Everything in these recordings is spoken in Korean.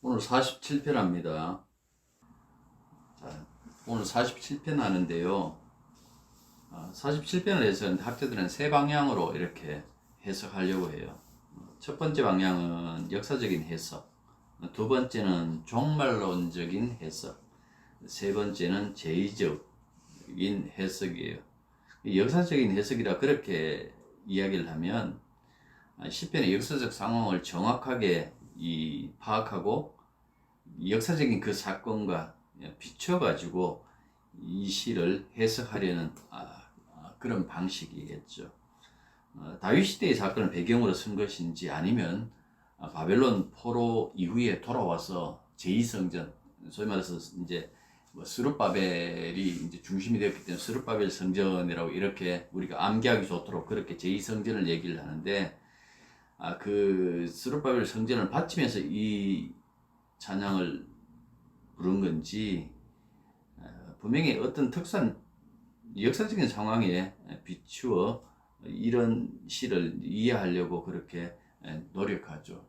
오늘 47편 합니다. 자, 오늘 47편 하는데요. 47편을 해서 학자들은 세 방향으로 이렇게 해석하려고 해요. 첫 번째 방향은 역사적인 해석, 두 번째는 종말론적인 해석, 세 번째는 제의적인 해석이에요. 역사적인 해석이라 그렇게 이야기를 하면 시편의 역사적 상황을 정확하게 파악하고 역사적인 그 사건과 비춰가지고 이 시를 해석하려는 그런 방식이겠죠. 다윗 시대의 사건을 배경으로 쓴 것인지 아니면 바벨론 포로 이후에 돌아와서 제2성전, 소위 말해서 이제 스룹바벨이 이제 중심이 되었기 때문에 스룹바벨 성전이라고 이렇게 우리가 암기하기 좋도록 그렇게 제2성전을 얘기를 하는데, 그 스룹바벨 성전을 바치면서 이 찬양을 부른 건지, 분명히 어떤 특수한 역사적인 상황에 비추어 이런 시를 이해하려고 그렇게 노력하죠.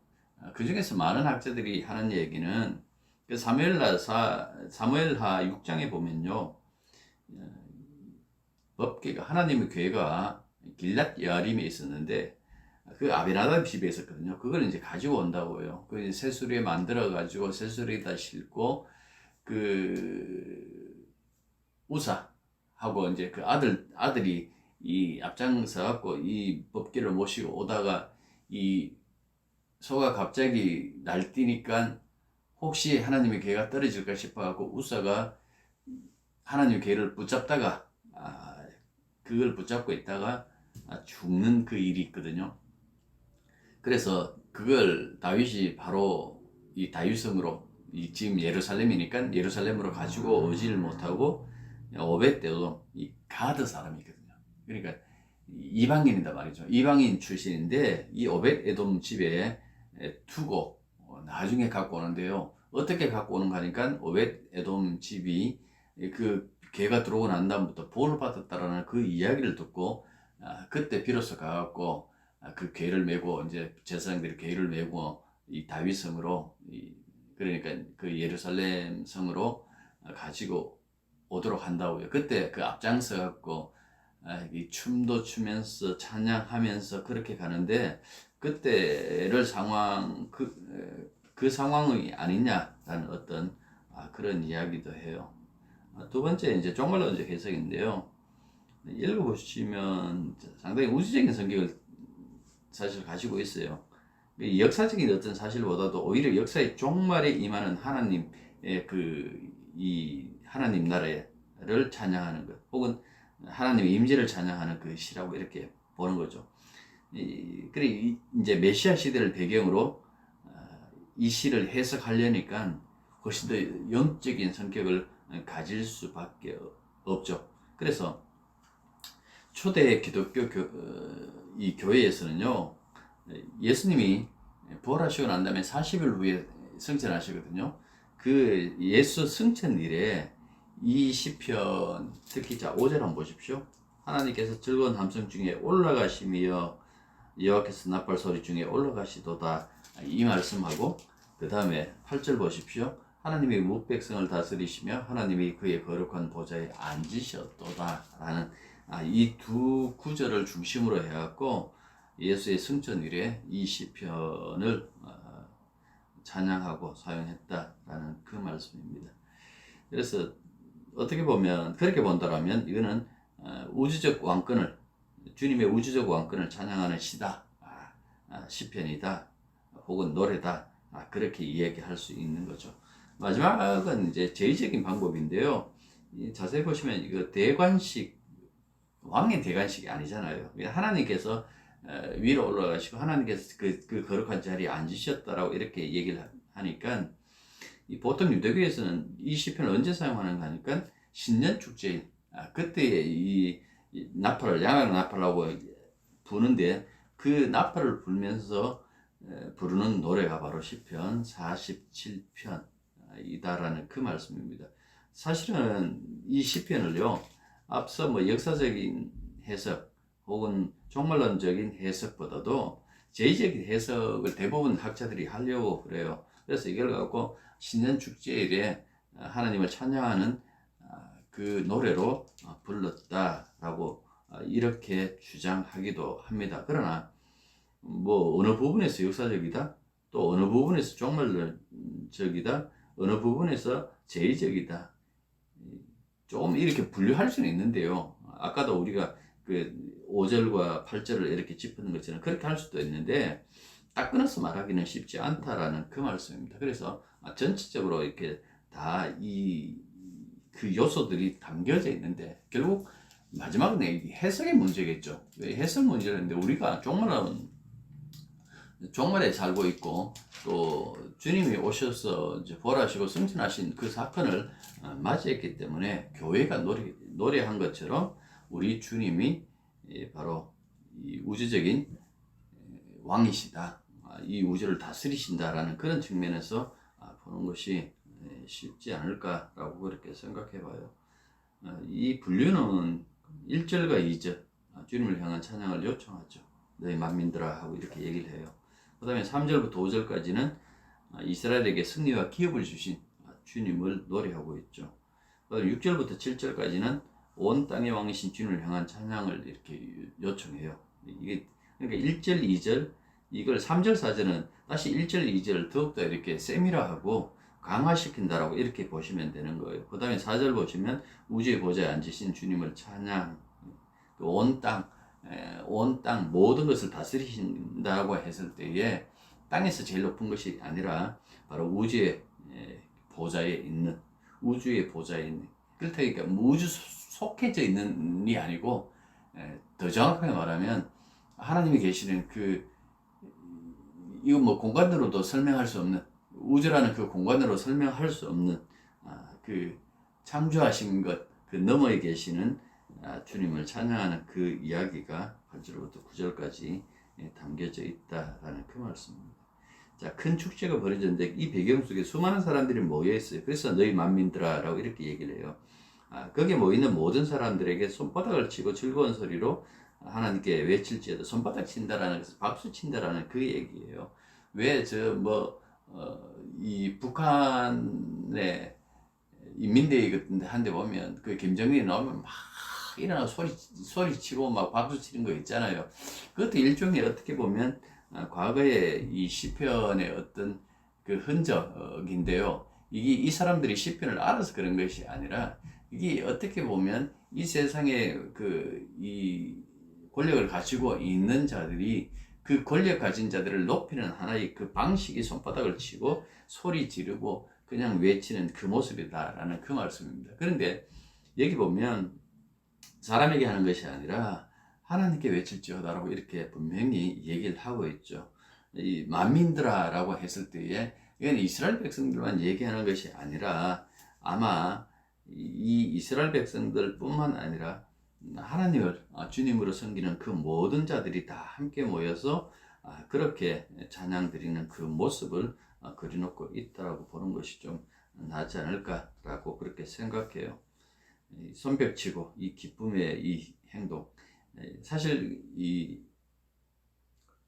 그 중에서 많은 학자들이 하는 얘기는 그 사무엘하 6장에 보면요, 법궤가 하나님의 궤가 길랏 여아림에 있었는데 그 아비나답 집에 있었거든요. 그걸 이제 가지고 온다고요. 그 새수리에 만들어 가지고 새수리에다 싣고 그 우사하고 이제 그 아들이 이 앞장서 갖고 이 법궤를 모시고 오다가 이 소가 갑자기 날뛰니까 혹시 하나님의 궤가 떨어질까 싶어 갖고 우사가 하나님의 궤를 붙잡다가 그걸 붙잡고 있다가 죽는 그 일이 있거든요. 그래서 그걸 다윗이 바로 이 다윗성으로, 지금 예루살렘이니까 예루살렘으로 가지고 오지를 못하고 오벳에돔, 이 가드 사람이거든요. 그러니까 이방인이다 말이죠. 이방인 출신인데 이 오벳에돔 집에 두고 나중에 갖고 오는데요. 어떻게 갖고 오는가 하니까 오벳에돔 집이 그 걔가 들어오고 난 다음부터 보호를 받았다라는 그 이야기를 듣고 그때 비로소 가갖고 그 궤를 메고 이제 제사장들이 궤를 메고 이 다윗성으로, 그러니까 그 예루살렘 성으로 가지고 오도록 한다고요. 그때 그 앞장서 갖고 이 춤도 추면서 찬양하면서 그렇게 가는데 그때를 상황 그 상황이 아니냐라는 어떤 그런 이야기도 해요. 두 번째 이제 종말론적 해석인데요. 읽어보시면 상당히 우주적인 성격을 사실 가지고 있어요. 역사적인 어떤 사실보다도 오히려 역사의 종말에 임하는 하나님의 이 하나님 나라를 찬양하는 것, 혹은 하나님의 임재를 찬양하는 것이라고 이렇게 보는 거죠. 그래 이제 메시아 시대를 배경으로 이 시를 해석하려니까 훨씬 더 영적인 성격을 가질 수밖에 없죠. 그래서 초대 기독교 이 교회에서는요, 예수님이 부활하시고 난 다음에 40일 후에 승천하시거든요. 그 예수 승천일에 이 시편, 특히 자 5절 한번 보십시오. 하나님께서 즐거운 함성 중에 올라가시며 여호와께서 나팔 소리 중에 올라가시도다, 이 말씀하고 그 다음에 8절 보십시오. 하나님이 뭇백성을 다스리시며 하나님이 그의 거룩한 보좌에 앉으셨도다 라는 이 두 구절을 중심으로 해갖고 예수의 승천일에 이 시편을 찬양하고 사용했다라는 그 말씀입니다. 그래서 어떻게 보면, 그렇게 본다라면 이거는 우주적 왕권을, 주님의 우주적 왕권을 찬양하는 시다, 시편이다, 혹은 노래다, 그렇게 이야기할 수 있는 거죠. 마지막은 이제 제의적인 방법인데요. 자세히 보시면 이거 대관식, 왕의 대관식이 아니잖아요. 하나님께서 위로 올라가시고 하나님께서 그 거룩한 자리에 앉으셨다라고 이렇게 얘기를 하니까, 보통 유대교에서는 이 시편을 언제 사용하는가 하니까 신년 축제인 그때에 이 나팔을, 양악 나팔하고 부는데 그 나팔을 불면서 부르는 노래가 바로 시편 47편이다라는 그 말씀입니다. 사실은 이 시편을요, 앞서 뭐 역사적인 해석 혹은 종말론적인 해석보다도 제의적인 해석을 대부분 학자들이 하려고 그래요. 그래서 이걸 갖고 신년 축제일에 하나님을 찬양하는 그 노래로 불렀다라고 이렇게 주장하기도 합니다. 그러나 뭐 어느 부분에서 역사적이다, 또 어느 부분에서 종말적이다, 어느 부분에서 제의적이다, 조금 이렇게 분류할 수는 있는데요. 아까도 우리가 그 5절과 8절을 이렇게 짚는 것처럼 그렇게 할 수도 있는데 딱 끊어서 말하기는 쉽지 않다라는 그 말씀입니다. 그래서 전체적으로 이렇게 다 그 요소들이 담겨져 있는데 결국 마지막은 해석의 문제겠죠. 해석 문제인데 우리가 종말에 살고 있고 또 주님이 오셔서 이제 벌하시고 승천하신 그 사건을 맞이했기 때문에 교회가 노래한 것처럼 우리 주님이 바로 이 우주적인 왕이시다, 이 우주를 다스리신다라는 그런 측면에서 보는 것이 쉽지 않을까라고 그렇게 생각해 봐요. 이 분류는 1절과 2절 주님을 향한 찬양을 요청하죠. 너희 만민들아 하고 이렇게 얘기를 해요. 그 다음에 3절부터 5절까지는 이스라엘에게 승리와 기업을 주신 주님을 노래하고 있죠. 그 다음에 6절부터 7절까지는 온 땅의 왕이신 주님을 향한 찬양을 이렇게 요청해요. 이게 그러니까 1절, 2절, 이걸 3절, 4절은 다시 1절, 2절을 더욱더 이렇게 세밀화하고 강화시킨다라고 이렇게 보시면 되는 거예요. 그 다음에 4절 보시면 우주의 보좌에 앉으신 주님을 찬양, 온 땅 모든 것을 다스리신다고 했을 때에 땅에서 제일 높은 것이 아니라 바로 우주의 보좌에 있는, 그러니까 우주 속해져 있는이 아니고 더 정확하게 말하면 하나님이 계시는 이거 뭐 공간으로도 설명할 수 없는, 우주라는 그 공간으로 설명할 수 없는 그 창조하신 것 그 너머에 계시는 주님을 찬양하는 그 이야기가 8절부터 9절까지 담겨져 있다라는 그 말씀입니다. 자, 큰 축제가 벌어졌는데 이 배경 속에 수많은 사람들이 모여 있어요. 그래서 너희 만민들아라고 이렇게 얘기를 해요. 거기에 모이는 모든 사람들에게 손바닥을 치고 즐거운 소리로 하나님께 외칠지어다. 손바닥 친다라는 것은 박수 친다라는 그 얘기예요. 왜 이 북한의 인민대회 같은데 한데 보면 그 김정일이 나오면 막 일어나 소리 치고 막 박수 치는 거 있잖아요. 그것도 일종의 어떻게 보면 과거의 이 시편의 어떤 그 흔적인데요. 이 사람들이 시편을 알아서 그런 것이 아니라 이게 어떻게 보면 이 세상에 이 권력을 가지고 있는 자들이 그 권력 가진 자들을 높이는 하나의 그 방식이 손바닥을 치고 소리 지르고 그냥 외치는 그 모습이다라는 그 말씀입니다. 그런데 여기 보면 사람에게 하는 것이 아니라 하나님께 외칠지어다라고 이렇게 분명히 얘기를 하고 있죠. 이 만민들아라고 했을 때에 이건 이스라엘 백성들만 얘기하는 것이 아니라 아마 이 이스라엘 백성들뿐만 아니라 하나님을 주님으로 섬기는 그 모든 자들이 다 함께 모여서 그렇게 찬양 드리는 그 모습을 그려놓고 있다라고 보는 것이 좀 낫지 않을까라고 그렇게 생각해요. 손뼉치고 이 기쁨의 이 행동, 사실 이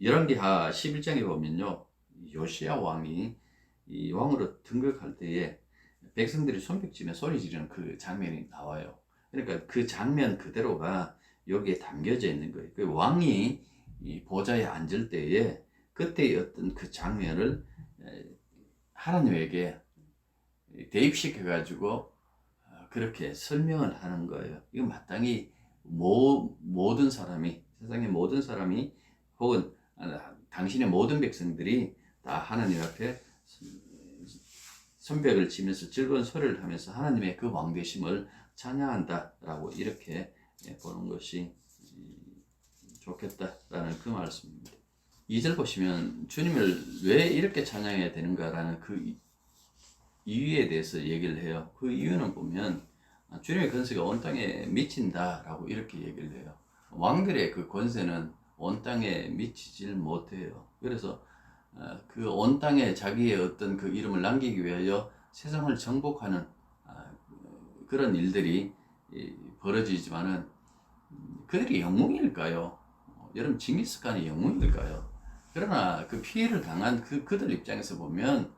열왕기하 11장에 보면요, 요시야 왕이 이 왕으로 등극할 때에 백성들이 손뼉치며 소리 지르는 그 장면이 나와요. 그러니까 그 장면 그대로가 여기에 담겨져 있는 거예요. 그 왕이 이 보좌에 앉을 때에 그때의 어떤 그 장면을 하나님에게 대입시켜 가지고 그렇게 설명을 하는 거예요. 이거 마땅히 모든 사람이, 세상의 모든 사람이 혹은 당신의 모든 백성들이 다 하나님 앞에 손뼉을 치면서 즐거운 소리를 하면서 하나님의 그 왕되심을 찬양한다라고 이렇게 보는 것이 좋겠다라는 그 말씀입니다. 2절 보시면 주님을 왜 이렇게 찬양해야 되는가라는 그 이유에 대해서 얘기를 해요. 그 이유는 보면 주님의 권세가 온 땅에 미친다라고 이렇게 얘기를 해요. 왕들의 그 권세는 온 땅에 미치질 못해요. 그래서 그 온 땅에 자기의 어떤 그 이름을 남기기 위하여 세상을 정복하는 그런 일들이 벌어지지만은 그들이 영웅일까요? 여러분, 징기스칸이 영웅일까요? 그러나 그 피해를 당한 그들 입장에서 보면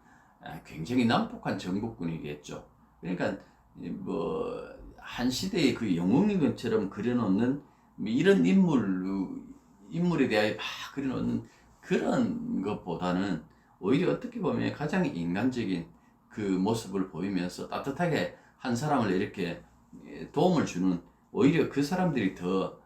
굉장히 난폭한 정복군이겠죠. 그러니까 뭐 한 시대의 그 영웅인 것처럼 그려놓는 뭐 이런 인물에 대하여 막 그려놓는 그런 것보다는 오히려 어떻게 보면 가장 인간적인 그 모습을 보이면서 따뜻하게 한 사람을 이렇게 도움을 주는, 오히려 그 사람들이 더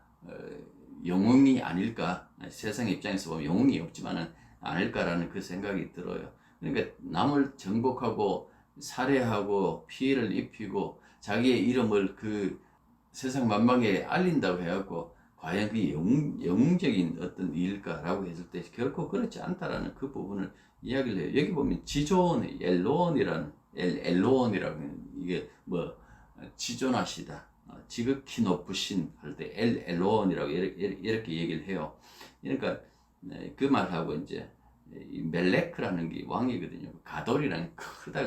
영웅이 아닐까, 세상 입장에서 보면 영웅이 없지만은 아닐까라는 그 생각이 들어요. 그러니까 남을 정복하고 살해하고 피해를 입히고 자기의 이름을 그 세상 만방에 알린다고 해갖고 과연 그 영웅적인 어떤 일일까라고 했을 때 결코 그렇지 않다라는 그 부분을 이야기를 해요. 여기 보면 지존, 엘로온이라고 이게 뭐 지존하시다, 지극히 높으신 할 때 엘로온이라고 이렇게 얘기를 해요. 그러니까 그 말하고 이제 멜레크라는 게 왕이거든요. 가돌이라는 크다,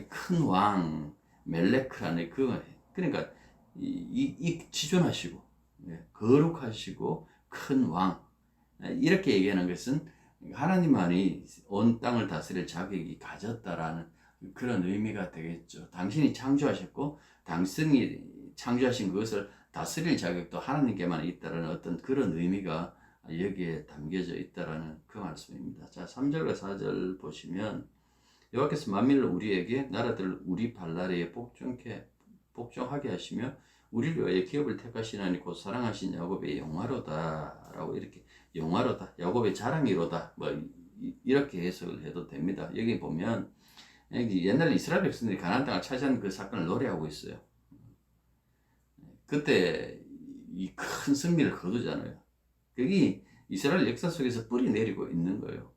큰 왕, 멜레크라는 그러니까 이 지존하시고 거룩하시고 큰 왕, 이렇게 얘기하는 것은 하나님만이 온 땅을 다스릴 자격이 가졌다라는 그런 의미가 되겠죠. 당신이 창조하셨고 당신이 창조하신 그것을 다스릴 자격도 하나님께만 있다라는 어떤 그런 의미가 여기에 담겨져 있다라는 그 말씀입니다. 자, 3절과 4절 보시면 여호와께서 만민을 우리에게 나라들을 우리 발나래에 복종하게 하시며 우리를 위하여 기업을 택하시나니 곧 사랑하신 야곱의 영화로다 라고, 이렇게 영화로다, 야곱의 자랑이로다, 뭐 이렇게 해석을 해도 됩니다. 여기 보면 옛날 이스라엘 백성들이 가나안 땅을 차지한 그 사건을 노래하고 있어요. 그때 이 큰 승리를 거두잖아요. 그게 이스라엘 역사 속에서 뿌리 내리고 있는 거예요.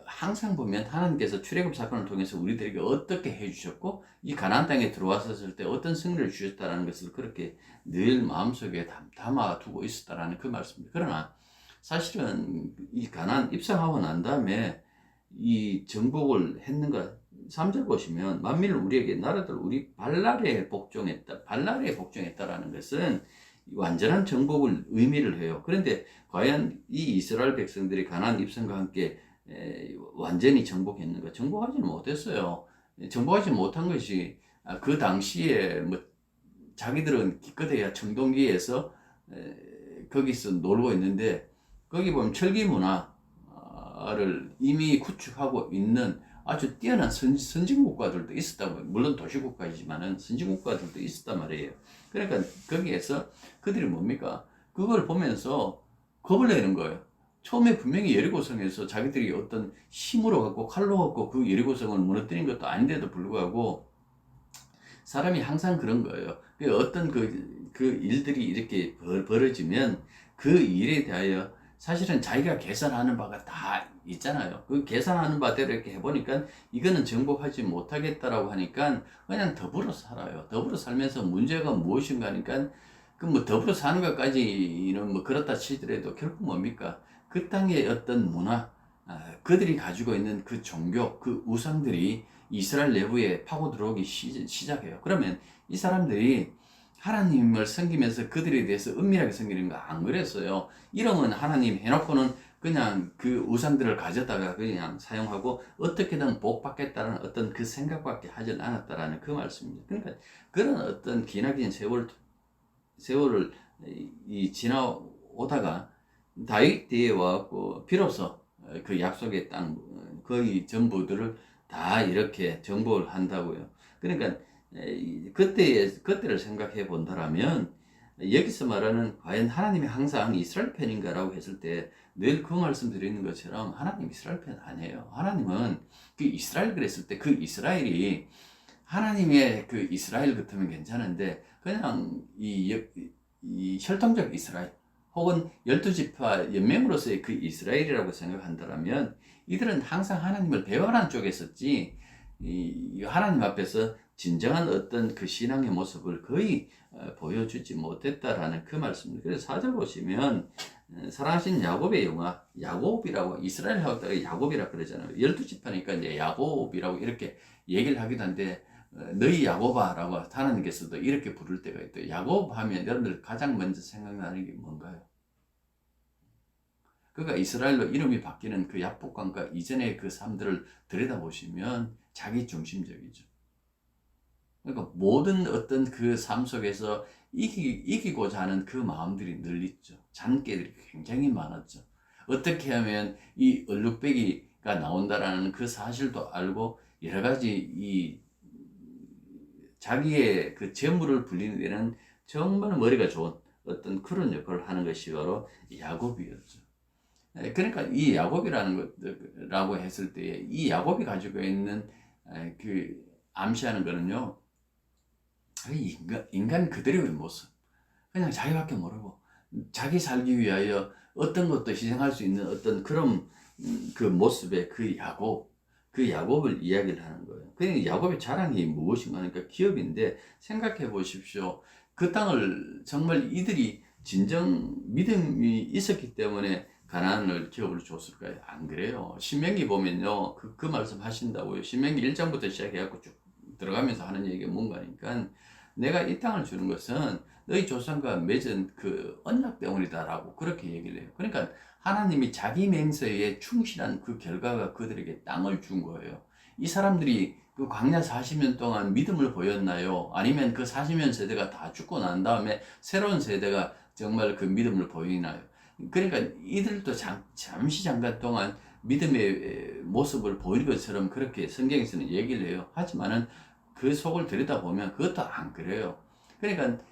항상 보면 하나님께서 출애굽 사건을 통해서 우리들에게 어떻게 해주셨고 이 가나안 땅에 들어왔을 때 어떤 승리를 주셨다는 것을 그렇게 늘 마음속에 담아두고 있었다라는 그 말씀입니다. 그러나 사실은 이 가나안 입성하고 난 다음에 이 정복을 했는가, 3절 보시면 만민을 우리에게 나라들 우리 발나래에 복종했다. 발나래에 복종했다라는 것은 완전한 정복을 의미를 해요. 그런데 과연 이 이스라엘 백성들이 가나안 입성과 함께 완전히 정복했는가? 정복하지는 못했어요. 정복하지 못한 것이 그 당시에 뭐 자기들은 기껏해야 청동기에서 거기서 놀고 있는데, 거기 보면 철기 문화를 이미 구축하고 있는 아주 뛰어난 선진국가들도 있었다고. 물론 도시국가이지만은 선진국가들도 있었단 말이에요. 그러니까 거기에서 그들이 뭡니까? 그걸 보면서 겁을 내는 거예요. 처음에 분명히 여리고성에서 자기들이 어떤 힘으로 갖고 칼로 갖고 그 여리고성을 무너뜨린 것도 아닌데도 불구하고 사람이 항상 그런 거예요. 어떤 그 일들이 이렇게 벌어지면 그 일에 대하여 사실은 자기가 계산하는 바가 다 있잖아요. 그 계산하는 바대로 이렇게 해보니까 이거는 정복하지 못하겠다라고 하니까 그냥 더불어 살아요. 더불어 살면서 문제가 무엇인가 하니까 그 뭐 더불어 사는 것까지는 뭐 그렇다 치더라도 결국 뭡니까? 그 땅의 어떤 문화, 그들이 가지고 있는 그 종교, 그 우상들이 이스라엘 내부에 파고 들어오기 시작해요. 그러면 이 사람들이 하나님을 섬기면서 그들에 대해서 은밀하게 섬기는 거 안 그랬어요. 이름은 하나님 해놓고는 그냥 그 우상들을 가져다가 그냥 사용하고 어떻게든 복 받겠다는 어떤 그 생각밖에 하지 않았다라는 그 말씀입니다. 그러니까 그런 어떤 기나긴 세월을 지나오다가 다윗 뒤에 와갖고 비로소 그 약속의 땅 거의 전부들을 다 이렇게 정복을 한다고요. 그러니까 그때를 생각해 본다라면 여기서 말하는 과연 하나님이 항상 이스라엘 편인가라고 했을 때 늘 그 말씀 드리는 것처럼 하나님 이스라엘 편 아니에요. 하나님은 그 이스라엘 그랬을 때 그 이스라엘이 하나님의 그 이스라엘 같으면 괜찮은데 그냥 이 혈통적 이스라엘 혹은 12지파 연맹으로서의 그 이스라엘이라고 생각한다면 이들은 항상 하나님을 배반한 쪽에 있었지 이 하나님 앞에서 진정한 어떤 그 신앙의 모습을 거의 보여주지 못했다라는 그 말씀입니다. 그래서 4절 보시면 사랑하신 야곱의 영화, 야곱이라고 이스라엘 하고 야곱이라고 그러잖아요. 12지파니까 이제 야곱이라고 이렇게 얘기를 하기도 한데 너희 야곱아라고 하나님께서도 이렇게 부를 때가 있대요. 야곱 하면 여러분들 가장 먼저 생각나는 게 뭔가요? 그러니까 이스라엘로 이름이 바뀌는 그 야복강과 이전의 그 삶들을 들여다보시면 자기 중심적이죠. 그러니까 모든 어떤 그 삶 속에서 이기고자 하는 그 마음들이 늘 있죠. 잔꾀들이 굉장히 많았죠. 어떻게 하면 이 얼룩배기가 나온다라는 그 사실도 알고 여러 가지 이 자기의 그 재물을 불리는 데는 정말 머리가 좋은 어떤 그런 역할을 하는 것이 바로 야곱이었죠. 그러니까 이 야곱이라는 것라고 했을 때에 이 야곱이 가지고 있는 그 암시하는 거는요, 인간 그대로의 모습. 그냥 자기밖에 모르고 자기 살기 위하여 어떤 것도 희생할 수 있는 어떤 그런 그 모습의 그 야곱을 이야기를 하는 거예요. 그러니까 야곱의 자랑이 무엇인가 하니까 기업인데, 생각해 보십시오. 그 땅을 정말 이들이 진정 믿음이 있었기 때문에 가나안을 기업으로 줬을까요? 안 그래요. 신명기 보면요, 그 말씀 하신다고요. 신명기 1장부터 시작해갖고 쭉 들어가면서 하는 얘기가 뭔가니까, 내가 이 땅을 주는 것은 너희 조상과 맺은 그 언약 때문이다라고 그렇게 얘기를 해요. 그러니까 하나님이 자기 맹세에 충실한 그 결과가 그들에게 땅을 준 거예요. 이 사람들이 그 광야 40년 동안 믿음을 보였나요? 아니면 그 40년 세대가 다 죽고 난 다음에 새로운 세대가 정말 그 믿음을 보이나요? 그러니까 이들도 잠시 잠깐 동안 믿음의 모습을 보일 것처럼 그렇게 성경에서는 얘기를 해요. 하지만은 그 속을 들여다보면 그것도 안 그래요. 그러니까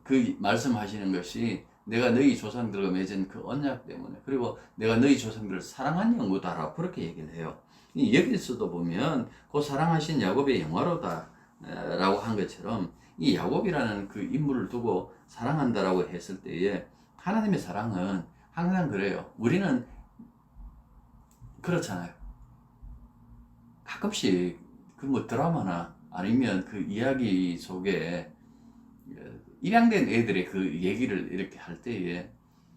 그 말씀하시는 것이 내가 너희 조상들과 맺은 그 언약 때문에, 그리고 내가 너희 조상들을 사랑한 영구다라고 그렇게 얘기를 해요. 여기서도 보면 그 사랑하신 야곱의 영화로다 라고 한 것처럼 이 야곱이라는 그 인물을 두고 사랑한다라고 했을 때에 하나님의 사랑은 항상 그래요. 우리는 그렇잖아요. 가끔씩 그 뭐 드라마나 아니면 그 이야기 속에 입양된 애들의 그 얘기를 이렇게 할 때에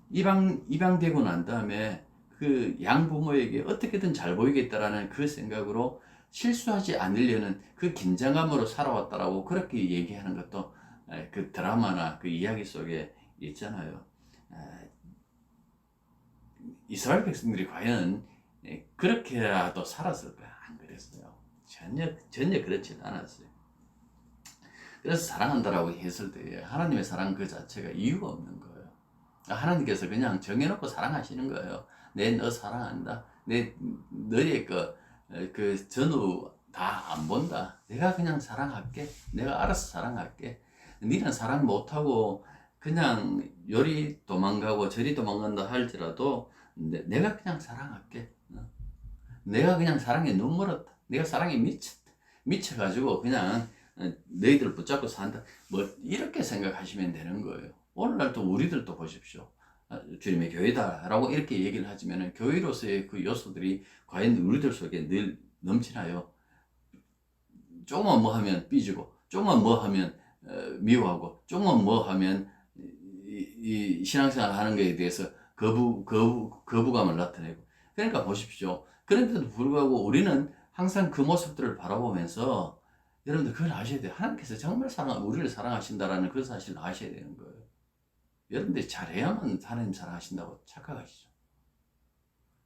입양되고 난 다음에 그 양부모에게 어떻게든 잘 보이겠다라는 그 생각으로 실수하지 않으려는 그 긴장감으로 살아왔다라고 그렇게 얘기하는 것도 그 드라마나 그 이야기 속에 있잖아요. 이스라엘 백성들이 과연 그렇게라도 살았을까? 안 그랬어요. 전혀 그렇지 않았어요. 그래서 사랑한다라고 했을 때 하나님의 사랑 그 자체가 이유가 없는 거예요. 하나님께서 그냥 정해놓고 사랑하시는 거예요. 내 너 사랑한다. 너의 그 전후 다 안 본다. 내가 그냥 사랑할게. 내가 알아서 사랑할게. 니는 사랑 못하고 그냥 요리 도망가고 저리 도망간다 할지라도 내가 그냥 사랑할게. 내가 그냥 사랑에 눈물었다. 내가 사랑에 미쳐가지고 그냥 너희들 붙잡고 산다. 뭐 이렇게 생각하시면 되는 거예요. 오늘날 또 우리들도 보십시오. 주님의 교회다라고 이렇게 얘기를 하지만 교회로서의 그 요소들이 과연 우리들 속에 늘 넘치나요? 조금만 뭐 하면 삐지고, 조금만 뭐 하면 미워하고, 조금만 뭐 하면 이 신앙생활 하는 것에 대해서 거부감을 나타내고. 그러니까 보십시오. 그런데도 불구하고 우리는 항상 그 모습들을 바라보면서, 여러분들 그걸 아셔야 돼요. 하나님께서 정말 우리를 사랑하신다라는 그 사실을 아셔야 되는 거예요. 여러분들이 잘해야만 하나님 사랑하신다고 착각하시죠.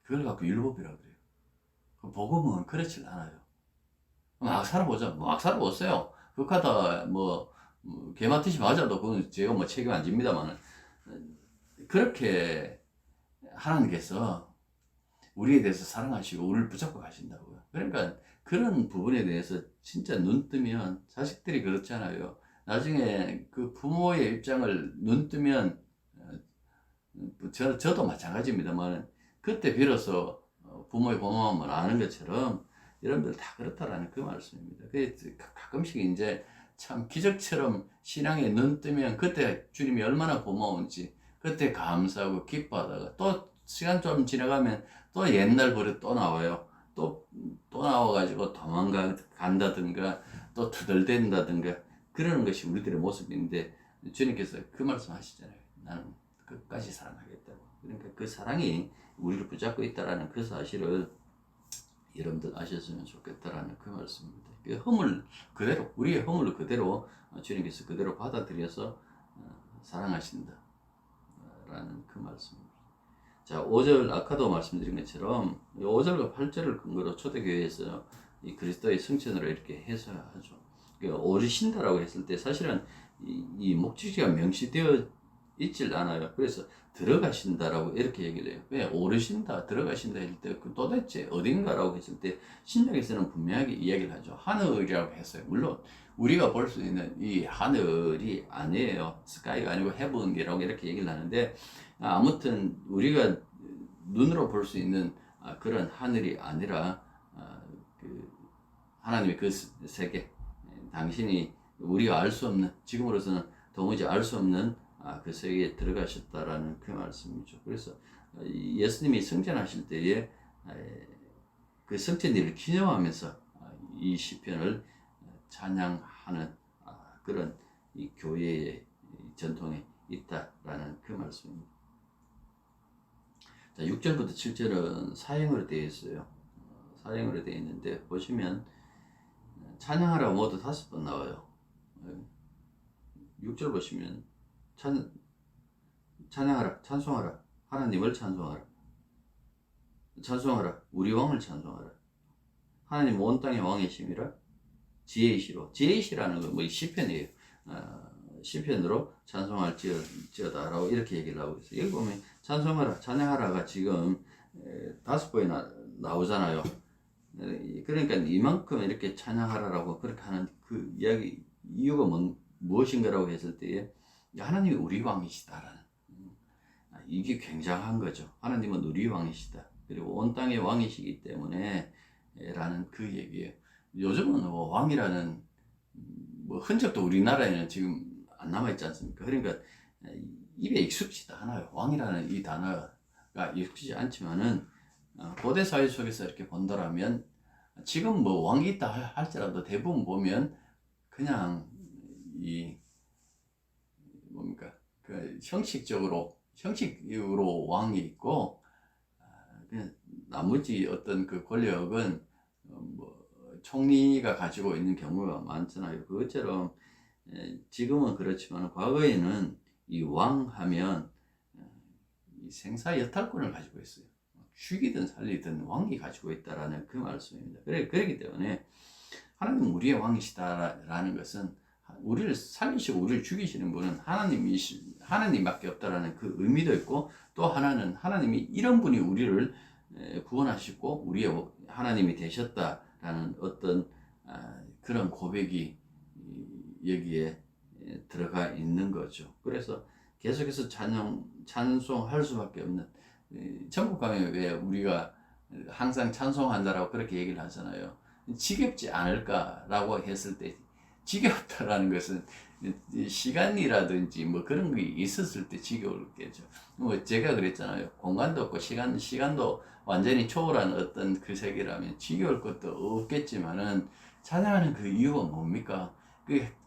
그걸 갖고 율법이라고 그래요. 복음은 그렇지 않아요. 막 살아보자. 막 살아보세요. 그하다 개마티시 맞아도 그건 제가 뭐 책임 안 집니다만, 그렇게 하나님께서 우리에 대해서 사랑하시고 우리를 붙잡고 가신다고요. 그러니까 그런 부분에 대해서 진짜 눈 뜨면, 자식들이 그렇잖아요. 나중에 그 부모의 입장을 눈 뜨면, 저도 마찬가지입니다만, 그때 비로소 부모의 고마움을 아는 것처럼 여러분들 다 그렇다라는 그 말씀입니다. 가끔씩 이제 참 기적처럼 신앙에 눈 뜨면 그때 주님이 얼마나 고마운지 그때 감사하고 기뻐하다가 또 시간 좀 지나가면 또 옛날 버릇 또 나와요. 또 나와가지고 도망간다든가 또 투덜댄다든가 그러는 것이 우리들의 모습인데, 주님께서 그 말씀 하시잖아요. 나는 끝까지 사랑하겠다고. 그러니까 그 사랑이 우리를 붙잡고 있다라는 그 사실을 여러분들 아셨으면 좋겠다라는 그 말씀입니다. 그 허물 그대로, 우리의 허물을 그대로 주님께서 그대로 받아들여서 사랑하신다라는 그 말씀입니다. 자, 5절 아까도 말씀드린 것처럼 5절과 8절을 근거로 초대교회에서 이 그리스도의 성천으로 이렇게 해석하죠. 그러니까 오르신다라고 했을 때 사실은 이 목적지가 명시되어 있질 않아요. 그래서 들어가신다라고 이렇게 얘기를 해요. 왜 오르신다, 들어가신다 할 때 도대체 어딘가라고 했을 때 신약에서는 분명하게 이야기를 하죠. 하늘이라고 했어요. 물론 우리가 볼 수 있는 이 하늘이 아니에요. 스카이가 아니고 헤븐이라고 이렇게 얘기를 하는데 아무튼 우리가 눈으로 볼 수 있는 그런 하늘이 아니라 그 하나님의 그 세계, 당신이 우리가 알 수 없는, 지금으로서는 도무지 알 수 없는 그 세계에 들어가셨다라는 그 말씀이죠. 그래서 예수님이 성전하실 때에 그 성전일을 기념하면서 이 시편을 찬양하는 그런 이 교회의 전통에 있다라는 그 말씀입니다. 자, 6절부터 7절은 사형으로 되어 있어요. 사형으로 되어 있는데 보시면 찬양하라고 모두 5번 나와요. 6절 보시면 찬양하라, 찬송하라, 하나님을 찬송하라, 찬송하라, 우리 왕을 찬송하라, 하나님 온 땅의 왕이심이라, 지혜이시로, 지혜이시라는 건 뭐 시편이에요. 시편으로 찬송할지어다라고 이렇게 얘기를 하고 있어요. 여기 보면 찬송하라, 찬양하라가 지금 5번이나 나오잖아요. 그러니까 이만큼 이렇게 찬양하라라고 그렇게 하는 그 이야기 이유가 무엇인가라고 했을 때에 하나님이 우리 왕이시다라는 이게 굉장한 거죠. 하나님은 우리 왕이시다. 그리고 온 땅의 왕이시기 때문에 라는 그 얘기예요. 요즘은 뭐 왕이라는 뭐 흔적도 우리나라에는 지금 안 남아있지 않습니까? 그러니까 입에 익숙지도 않아요. 왕이라는 이 단어가 익숙지 않지만은 고대 사회 속에서 이렇게 본다라면 지금 뭐 왕이 있다 할지라도 대부분 보면 그냥 이 뭡니까 그 형식으로 왕이 있고 그냥 나머지 어떤 그 권력은 뭐 총리가 가지고 있는 경우가 많잖아요. 그것처럼 지금은 그렇지만 과거에는 이 왕하면 이 생사 여탈권을 가지고 있어요. 죽이든 살리든 왕이 가지고 있다라는 그 말씀입니다. 그렇기 때문에 하나님 우리의 왕이시다라는 것은 우리를 살리시고 우리를 죽이시는 분은 하나님밖에 없다라는 그 의미도 있고, 또 하나는 하나님이 이런 분이 우리를 구원하시고 우리의 하나님이 되셨다라는 어떤 그런 고백이 여기에 들어가 있는 거죠. 그래서 계속해서 찬송할 수밖에 없는, 천국 가면 왜 우리가 항상 찬송한다라고 그렇게 얘기를 하잖아요. 지겹지 않을까라고 했을 때, 지겹다라는 것은 시간이라든지 뭐 그런 게 있었을 때 지겨울겠죠. 뭐 제가 그랬잖아요. 공간도 없고 시간도 완전히 초월한 어떤 그 세계라면 지겨울 것도 없겠지만은 찬양하는 그 이유가 뭡니까?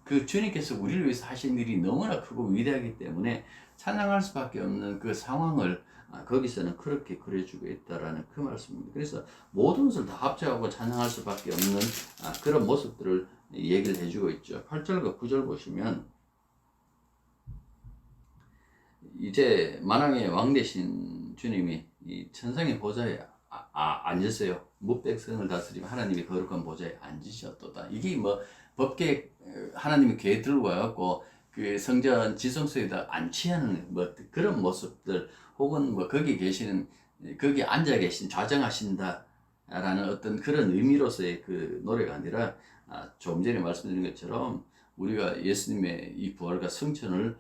그 주님께서 우리를 위해서 하신 일이 너무나 크고 위대하기 때문에 찬양할 수밖에 없는 그 상황을 거기서는 그렇게 그려주고 있다라는 그 말씀입니다. 그래서 모든 것을 다 합쳐하고 찬양할 수밖에 없는 그런 모습들을 얘기를 해주고 있죠. 8절과 9절 보시면 이제 만왕의 왕 되신 주님이 이 천상의 보좌에 앉으세요. 무백성을 다스리며 하나님의 거룩한 보좌에 앉으셨도다. 이게 뭐 법계 하나님의 궤 들고 와갖고 그 성전 지성소에다 안치하는 뭐 그런 모습들, 혹은 뭐 거기 앉아 계신 좌정하신다라는 어떤 그런 의미로서의 그 노래가 아니라 조금 전에 말씀드린 것처럼 우리가 예수님의 이 부활과 성천을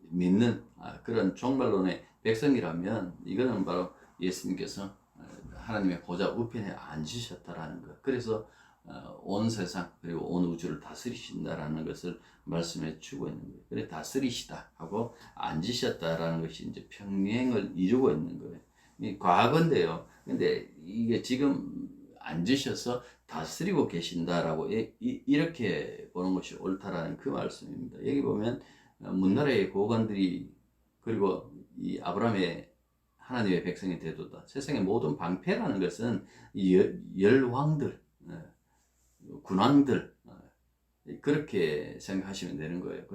믿는 그런 종말론의 백성이라면 이거는 바로 예수님께서 하나님의 보좌 우편에 앉으셨다라는 것. 그래서 온 세상 그리고 온 우주를 다스리신다라는 것을 말씀해 주고 있는 거예요. 그래 다스리시다 하고 앉으셨다라는 것이 이제 평행을 이루고 있는 거예요. 이 과거인데요. 근데 이게 지금 앉으셔서 다스리고 계신다라고 이렇게 보는 것이 옳다라는 그 말씀입니다. 여기 보면 문나라의 고관들이 그리고 이 아브라함의 하나님의 백성이 되도다. 세상의 모든 방패라는 것은 열왕들, 군왕들 그렇게 생각하시면 되는 거예요.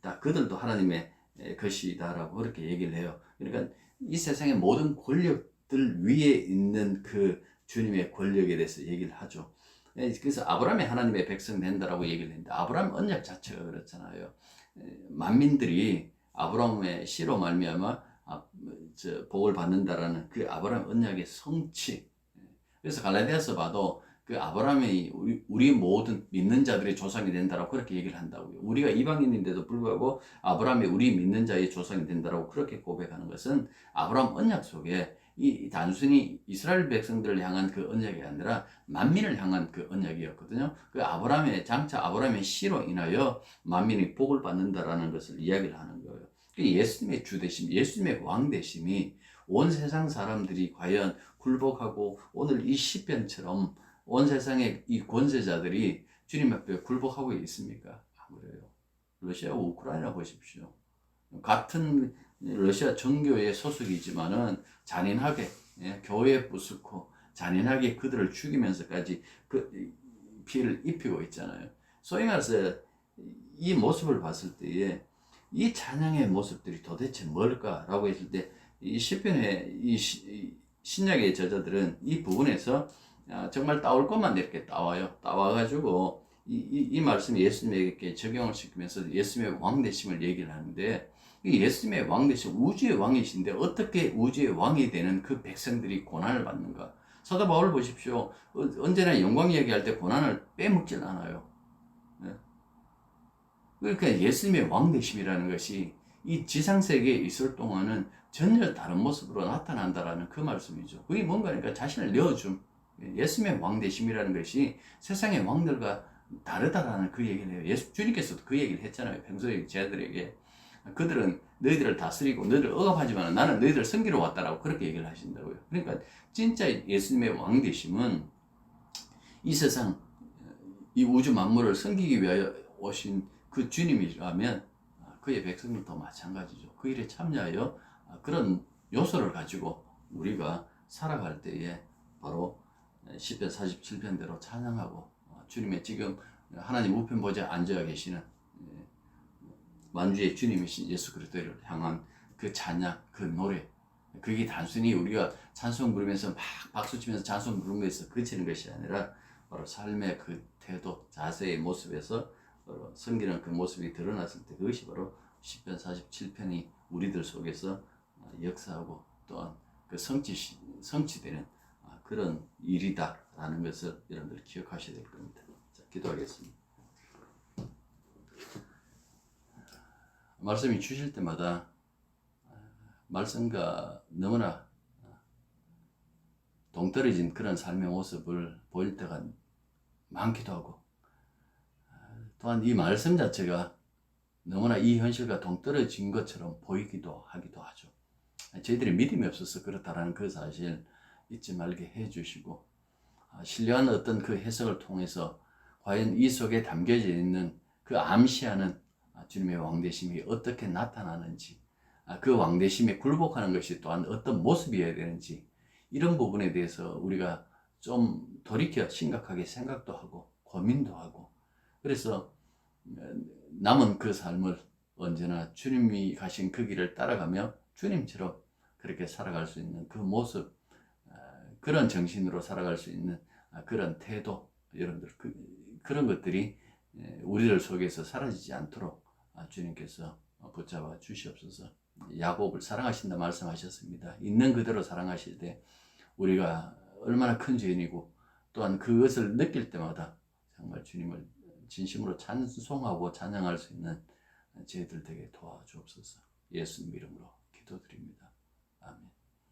딱 그들도 하나님의 것이다라고 그렇게 얘기를 해요. 그러니까 이 세상의 모든 권력들 위에 있는 그 주님의 권력에 대해서 얘기를 하죠. 그래서 아브라함이 하나님의 백성 된다라고 얘기를 했는데, 아브라함 언약 자체가 그렇잖아요. 만민들이 아브라함의 씨로 말미암아 복을 받는다라는 그 아브라함 언약의 성취. 그래서 갈라디아서 봐도 그 아브라함이 우리 모든 믿는 자들의 조상이 된다라고 그렇게 얘기를 한다고요. 우리가 이방인인데도 불구하고 아브라함이 우리 믿는 자의 조상이 된다라고 그렇게 고백하는 것은 아브라함 언약 속에 이 단순히 이스라엘 백성들을 향한 그 언약이 아니라 만민을 향한 그 언약이었거든요. 그 아브라함의 장차 아브라함의 씨로 인하여 만민이 복을 받는다라는 것을 이야기를 하는 거예요. 예수님의 주 되심, 예수님의 왕 되심이 온 세상 사람들이 과연 굴복하고 오늘 이 시편처럼 온 세상의 이 권세자들이 주님 앞에 굴복하고 있습니까? 안 그래요. 러시아와 우크라이나 보십시오. 같은 러시아 정교의 소속이지만은 잔인하게 교회에 부수고 잔인하게 그들을 죽이면서까지 그 피해를 입히고 있잖아요. 소위 말해서 이 모습을 봤을 때에 이 찬양의 모습들이 도대체 뭘까라고 했을 때 이 시편의 이 신약의 저자들은 이 부분에서 정말 따올 것만 이렇게 따와요. 따와가지고 이 말씀이 예수님에게 적용을 시키면서 예수님의 왕 되심을 얘기를 하는데, 이 예수님의 왕 되심, 우주의 왕이신데 어떻게 우주의 왕이 되는 그 백성들이 고난을 받는가? 사도 바울 보십시오. 언제나 영광 얘기할 때 고난을 빼먹질 않아요. 그러니까 예수님의 왕 되심이라는 것이 이 지상세계에 있을 동안은 전혀 다른 모습으로 나타난다라는 그 말씀이죠. 그게 뭔가 그러니까 자신을 내어줌. 예수님의 왕 되심이라는 것이 세상의 왕들과 다르다라는 그 얘기를 해요. 주님께서도 그 얘기를 했잖아요. 평소에 제자들에게. 그들은 너희들을 다스리고 너희들을 억압하지만 나는 너희들을 섬기러 왔다라고 그렇게 얘기를 하신다고요. 그러니까 진짜 예수님의 왕 되심은 이 세상, 이 우주 만물을 섬기기 위하여 오신 그 주님이라면 그의 백성들도 마찬가지죠. 그 일에 참여하여 그런 요소를 가지고 우리가 살아갈 때에 바로 시편 47편대로 찬양하고 주님의 지금 하나님 우편 보좌에 앉아 계시는 만주의 주님이신 예수 그리스도를 향한 그 찬양, 그 노래, 그게 단순히 우리가 찬송 부르면서 막 박수 치면서 찬송 부르면서 그치는 것이 아니라 바로 삶의 그 태도, 자세의 모습에서 섬기는 그 모습이 드러났을 때 그것이 바로 시편 47편이 우리들 속에서 역사하고 또한 그 성취되는 그런 일이다라는 것을 여러분들 기억하셔야 될 겁니다. 자, 기도하겠습니다. 말씀이 주실 때마다 말씀과 너무나 동떨어진 그런 삶의 모습을 보일 때가 많기도 하고, 또한 이 말씀 자체가 너무나 이 현실과 동떨어진 것처럼 보이기도 하기도 하죠. 저희들이 믿음이 없어서 그렇다라는 그 사실 잊지 말게 해주시고, 신뢰하는 어떤 그 해석을 통해서 과연 이 속에 담겨져 있는 그 암시하는 주님의 왕되심이 어떻게 나타나는지, 그 왕되심에 굴복하는 것이 또한 어떤 모습이어야 되는지, 이런 부분에 대해서 우리가 좀 돌이켜 심각하게 생각도 하고 고민도 하고, 그래서 남은 그 삶을 언제나 주님이 가신 그 길을 따라가며 주님처럼 그렇게 살아갈 수 있는 그 모습, 그런 정신으로 살아갈 수 있는 그런 태도, 여러분들 그런 것들이 우리들 속에서 사라지지 않도록 주님께서 붙잡아 주시옵소서. 야곱을 사랑하신다 말씀하셨습니다. 있는 그대로 사랑하실 때 우리가 얼마나 큰 죄인이고, 또한 그것을 느낄 때마다 정말 주님을 진심으로 찬송하고 찬양할 수 있는 저희들 되게 도와주옵소서. 예수님 이름으로 기도드립니다.